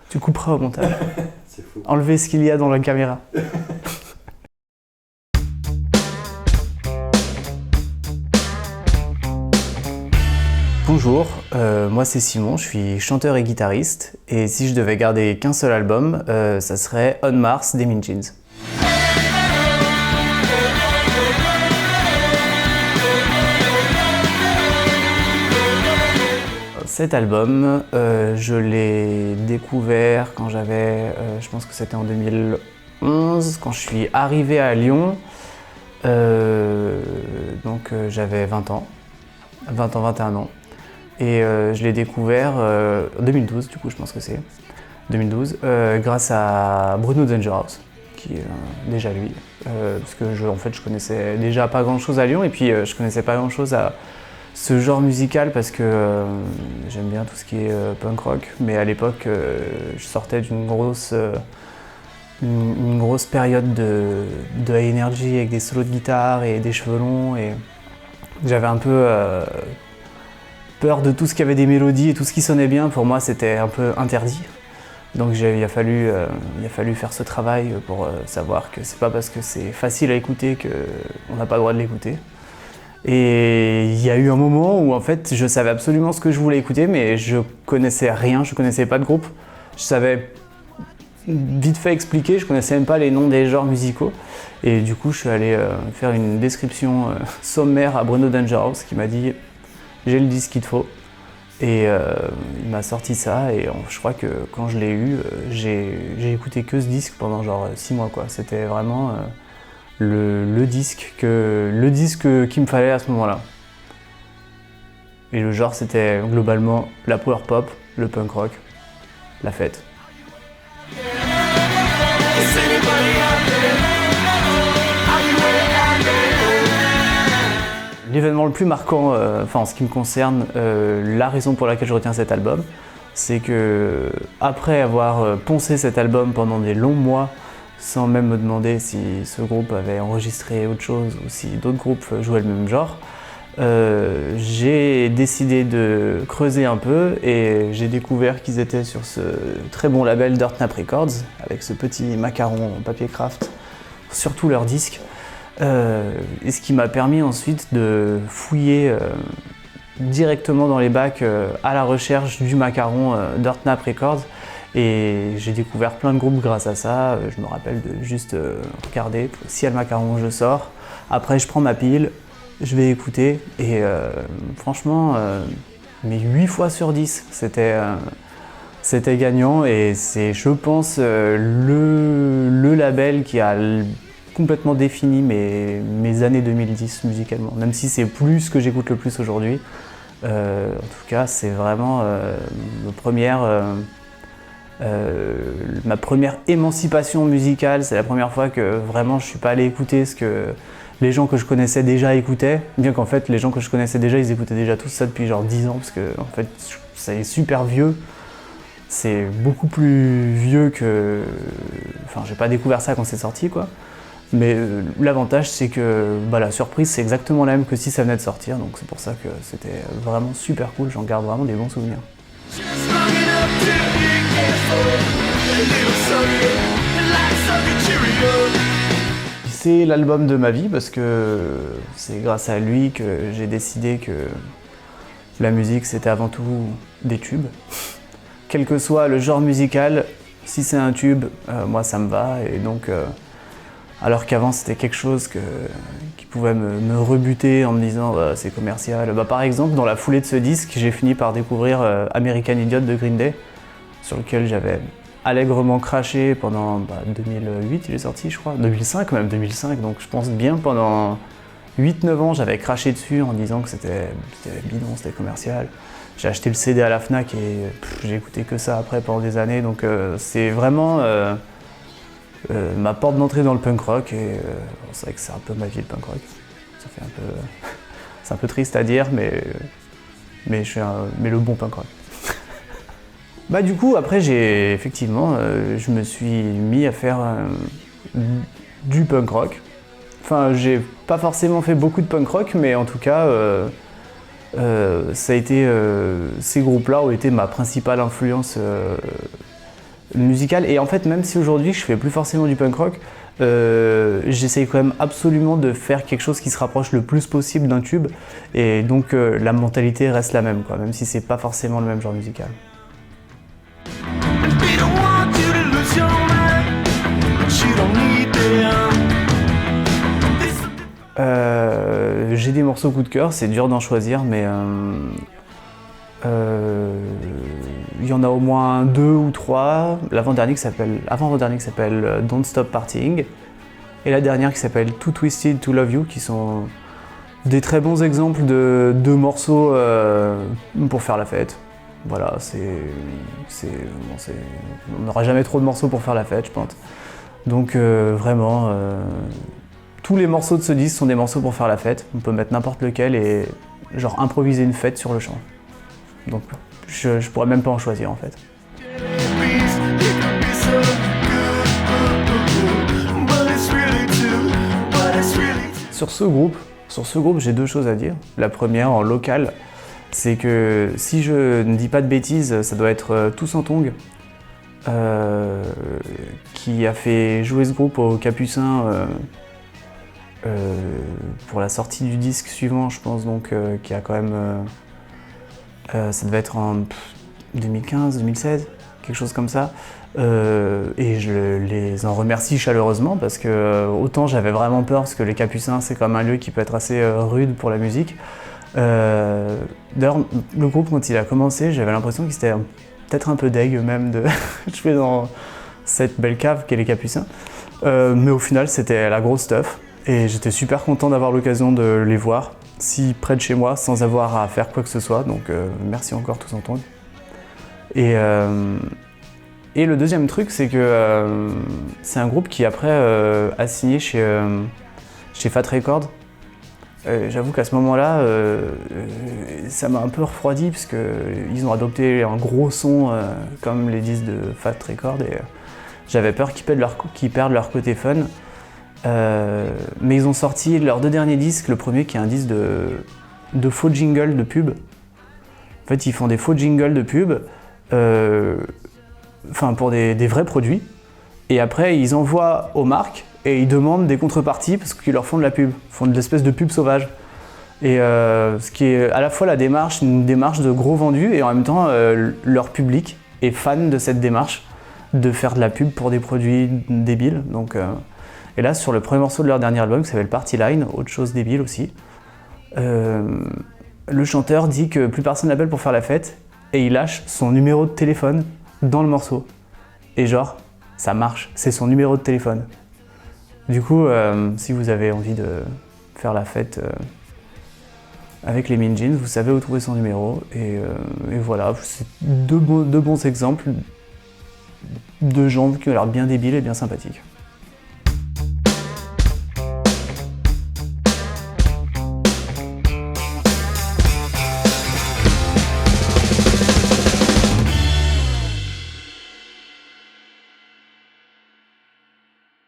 Tu couperas au montage. C'est fou. Enlever ce qu'il y a dans la caméra. Bonjour, moi c'est Simon, je suis chanteur et guitariste. Et si je devais garder qu'un seul album, ça serait On Mars des Mean Jeans. Cet album, je l'ai découvert quand j'avais, je pense que c'était en 2011, quand je suis arrivé à Lyon. J'avais 20 ans, 21 ans. Et je l'ai découvert en 2012, du coup je pense que c'est 2012, grâce à Bruno Dangerhouse, qui est déjà lui. Parce que je connaissais déjà pas grand chose à Lyon, et puis je connaissais pas grand chose à ce genre musical parce que j'aime bien tout ce qui est punk rock, mais à l'époque je sortais d'une grosse période de high energy avec des solos de guitare et des cheveux longs, et j'avais un peu peur de tout ce qui avait des mélodies et tout ce qui sonnait bien. Pour moi c'était un peu interdit, donc il a fallu faire ce travail pour savoir que c'est pas parce que c'est facile à écouter qu'on n'a pas le droit de l'écouter. Et il y a eu un moment où en fait je savais absolument ce que je voulais écouter, mais je connaissais rien, je connaissais pas de groupe. Je savais vite fait expliquer, je connaissais même pas les noms des genres musicaux. Et du coup je suis allé faire une description sommaire à Bruno Dangerhouse qui m'a dit j'ai le disque qu'il te faut. Et il m'a sorti ça, et je crois que quand je l'ai eu, j'ai écouté que ce disque pendant genre 6 mois quoi. C'était vraiment le disque qu'il me fallait à ce moment-là. Et le genre c'était globalement la power pop, le punk rock, la fête. L'événement le plus marquant, en ce qui me concerne, la raison pour laquelle je retiens cet album, c'est que après avoir poncé cet album pendant des longs mois, sans même me demander si ce groupe avait enregistré autre chose ou si d'autres groupes jouaient le même genre, j'ai décidé de creuser un peu et j'ai découvert qu'ils étaient sur ce très bon label Dirt Nap Records, avec ce petit macaron en papier craft sur tous leurs disques. Et ce qui m'a permis ensuite de fouiller directement dans les bacs à la recherche du macaron Dirt Nap Records. Et j'ai découvert plein de groupes grâce à ça. Je me rappelle de juste regarder, si y a le macaron, je sors. Après, je prends ma pile, je vais écouter. Et franchement, mais 8 fois sur 10, c'était gagnant. Et c'est, je pense, le label qui a complètement défini mes années 2010 musicalement. Même si c'est plus ce que j'écoute le plus aujourd'hui. En tout cas, c'est vraiment ma première émancipation musicale. C'est la première fois que vraiment je suis pas allé écouter ce que les gens que je connaissais déjà écoutaient, bien qu'en fait les gens que je connaissais déjà, ils écoutaient déjà tout ça depuis genre 10 ans, parce que en fait c'est super vieux, c'est beaucoup plus vieux que... Enfin, j'ai pas découvert ça quand c'est sorti quoi, mais l'avantage c'est que la surprise c'est exactement la même que si ça venait de sortir, donc c'est pour ça que c'était vraiment super cool, j'en garde vraiment des bons souvenirs. C'est l'album de ma vie parce que c'est grâce à lui que j'ai décidé que la musique c'était avant tout des tubes. Quel que soit le genre musical, si c'est un tube, moi ça me va. Et donc, alors qu'avant c'était quelque chose qui pouvait me rebuter en me disant c'est commercial. Par exemple, dans la foulée de ce disque, j'ai fini par découvrir American Idiot de Green Day, sur lequel j'avais allègrement craché pendant 2008, il est sorti je crois, 2005 même, 2005, donc je pense bien pendant 8-9 ans j'avais craché dessus en disant que c'était bidon, c'était commercial. J'ai acheté le CD à la Fnac et j'ai écouté que ça après pendant des années, donc c'est vraiment ma porte d'entrée dans le punk rock, et c'est vrai que c'est un peu ma vie le punk rock. Ça fait un peu... c'est un peu triste à dire, mais le bon punk rock. Du coup, après, je me suis mis à faire du punk rock. Enfin, j'ai pas forcément fait beaucoup de punk rock, mais en tout cas, ça a été, ces groupes-là ont été ma principale influence musical. Et en fait, même si aujourd'hui je fais plus forcément du punk rock, j'essaye quand même absolument de faire quelque chose qui se rapproche le plus possible d'un tube. Et donc la mentalité reste la même, quoi, même si c'est pas forcément le même genre musical. J'ai des morceaux coup de cœur, c'est dur d'en choisir, mais il y en a au moins 2 ou 3. L'avant-dernier qui s'appelle Don't Stop Partying, et la dernière qui s'appelle Too Twisted to Love You, qui sont des très bons exemples de morceaux pour faire la fête. Voilà, on n'aura jamais trop de morceaux pour faire la fête, je pense. Donc vraiment, tous les morceaux de ce disque sont des morceaux pour faire la fête. On peut mettre n'importe lequel et genre improviser une fête sur le champ. Donc je pourrais même pas en choisir en fait. Sur ce groupe, j'ai 2 choses à dire. La première, en local, c'est que si je ne dis pas de bêtises, ça doit être Tous en Tongs, qui a fait jouer ce groupe au Capucin pour la sortie du disque suivant, je pense, donc qui a quand même... ça devait être en 2015, 2016, quelque chose comme ça. Et je les en remercie chaleureusement parce que autant j'avais vraiment peur parce que les Capucins c'est comme un lieu qui peut être assez rude pour la musique. D'ailleurs le groupe quand il a commencé j'avais l'impression qu'ils étaient peut-être un peu deg eux-mêmes de jouer dans cette belle cave qu'est les Capucins. Mais au final c'était la grosse stuff et j'étais super content d'avoir l'occasion de les voir si près de chez moi sans avoir à faire quoi que ce soit, donc merci encore Tous en Tongs. Et le deuxième truc, c'est que c'est un groupe qui après a signé chez Fat Records. J'avoue qu'à ce moment-là, ça m'a un peu refroidi parce qu'ils ont adopté un gros son comme les disques de Fat Records et j'avais peur qu'ils perdent leur côté fun. Mais ils ont sorti leurs 2 derniers disques, le premier qui est un disque de faux jingles de pub. En fait, ils font des faux jingles de pub. Pour des vrais produits, et après ils envoient aux marques et ils demandent des contreparties parce qu'ils leur font de la pub, font de l'espèce de pub sauvage. Et ce qui est à la fois une démarche de gros vendus et en même temps leur public est fan de cette démarche de faire de la pub pour des produits débiles. Donc, et là sur le premier morceau de leur dernier album qui s'appelle Party Line, autre chose débile aussi, le chanteur dit que plus personne l'appelle pour faire la fête et il lâche son numéro de téléphone dans le morceau. Et genre, ça marche, c'est son numéro de téléphone. Du coup, si vous avez envie de faire la fête avec les Mean Jeans, vous savez où trouver son numéro. Et voilà, c'est 2 bons exemples de gens qui ont l'air bien débiles et bien sympathiques.